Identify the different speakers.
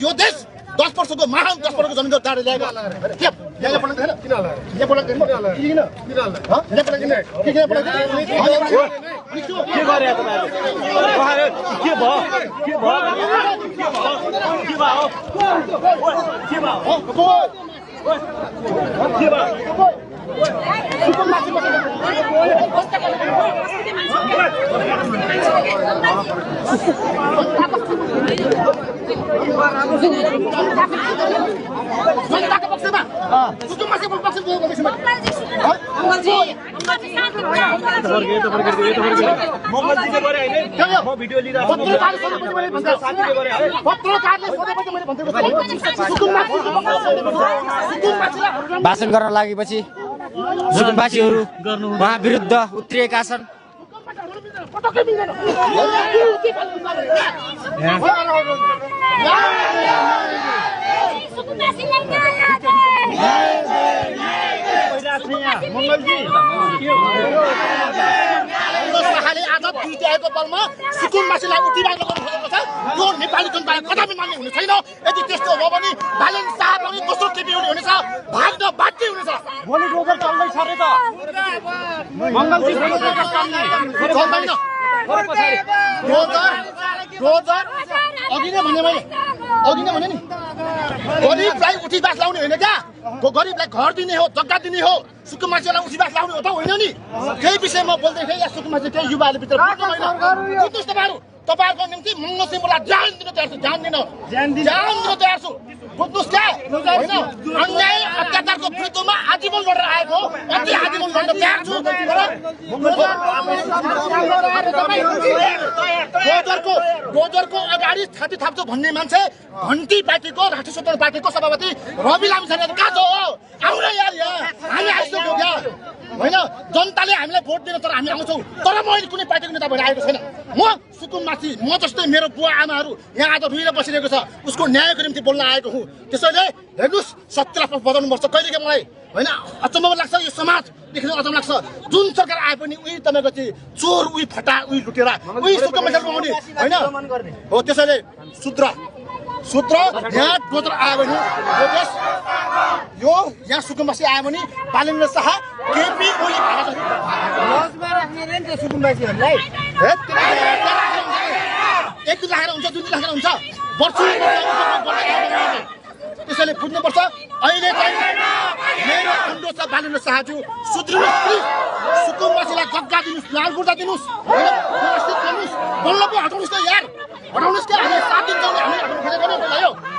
Speaker 1: यो देश 10 वर्षको महान 10 वर्षको जमिन दाडे ल्याएको के यहाँ पढ्न छैन किन होला यहाँ पढ्न छैन किन होला ह यहाँ पढ्न छैन के पढ्न छैन के गरे तपाईहरुले के भयो
Speaker 2: भाषण गर्न लागेपछि सुकुम्बासीहरू उहाँ विरुद्ध उत्रिएका छन्।
Speaker 1: आज दुईटाको बलमा सुकुम्बासीलाई उठिरहेको खोजेको छ। यो नेपाली जनताले कदापि मान्ने हुने छैन। यदि त्यस्तो हो भने भाइलेन शाह पनि दोस्रो केपी हुनेछ, भाग्न बाध्य हुनेछ।
Speaker 3: भोलि रोजर चल्दैछ रे त मंगलजी रोजर चल्दैन रोजर
Speaker 1: अघि नै भने नि गरिबलाई उठीबास लाउने होइन क्या, गरिबलाई घर दिने हो, जग्गा दिने हो, सुकुम्बासीलाई उठीबास लाउने हो त होइन नि। केही विषयमा बोल्दै थिएँ, यहाँ सुकुम्बासी केही युवाहरूले भित्र बुझ्नु होइन। बुझ्नुहोस् तपाईँहरूको निम्ति महँगो सिमलाई ज्यान दिन तयार छु, ज्यान दिन तयार छु। बुझ्नुहोस् क्या होइन, अन्याय अत्याचारको विरुद्धमा आजीवन लडेर आएको हो, अति आजीवन लड्न तयार छु। डोजरको अगाडि छाती थाप्छु भन्ने मान्छे घन्टी पार्टीको राष्ट्रिय स्वतन्त्र पार्टीको सभापति रवि लामिछाने कहाँ छ? आउन यार, यहाँ हामी आइसक्यौँ क्या होइन। जनताले हामीलाई भोट दिन तर हामी आउँछौँ, तर म अहिले कुनै पार्टीको नेता भएर आएको छैन। म सुकुम्बासी, म जस्तै मेरो बुवा आमाहरू यहाँ आज रुइएर बसिरहेको छ, उसको न्यायको निम्ति बोल्न आएको हुँ। त्यसैले हेर्नुहोस्, सत्यलाई बदल्नुपर्छ। कहिलेका मलाई होइन अचम्म लाग्छ, यो समाज देख्न अचम्म लाग्छ। जुन सरकार आए पनि उही तपाईँको चाहिँ चोर, उही फटा, उही लुटेरा, उही सुकुम्बासीहरू आउने होइन हो। त्यसैले सूत्र यहाँ डोजर आयो भने यो यहाँ सुकुम्बासी आयो भने भाइलेन शाह केपी ओली
Speaker 2: सुकुम्बासीहरूलाई
Speaker 1: एक दिन राखेर हुन्छ, दुई दिन राखेर हुन्छ, वर्ष। त्यसैले बुझ्नुपर्छ अहिले चाहिँ मेरो अनुरोध छ भाइलेन शाहज्यू, सुध्रिनुहोस् प्लिज। सुकुम्बासीलाई जग्गा दिनुहोस्, लाल बुर्जा दिनुहोस्, व्यवस्थित गर्नुहोस्, बल्ल पो हटाउनुहोस् त यार, हटाउनुहोस् क्या। हामी 7 दिन जाने हामी हटाउनु खोजेको नि भयो।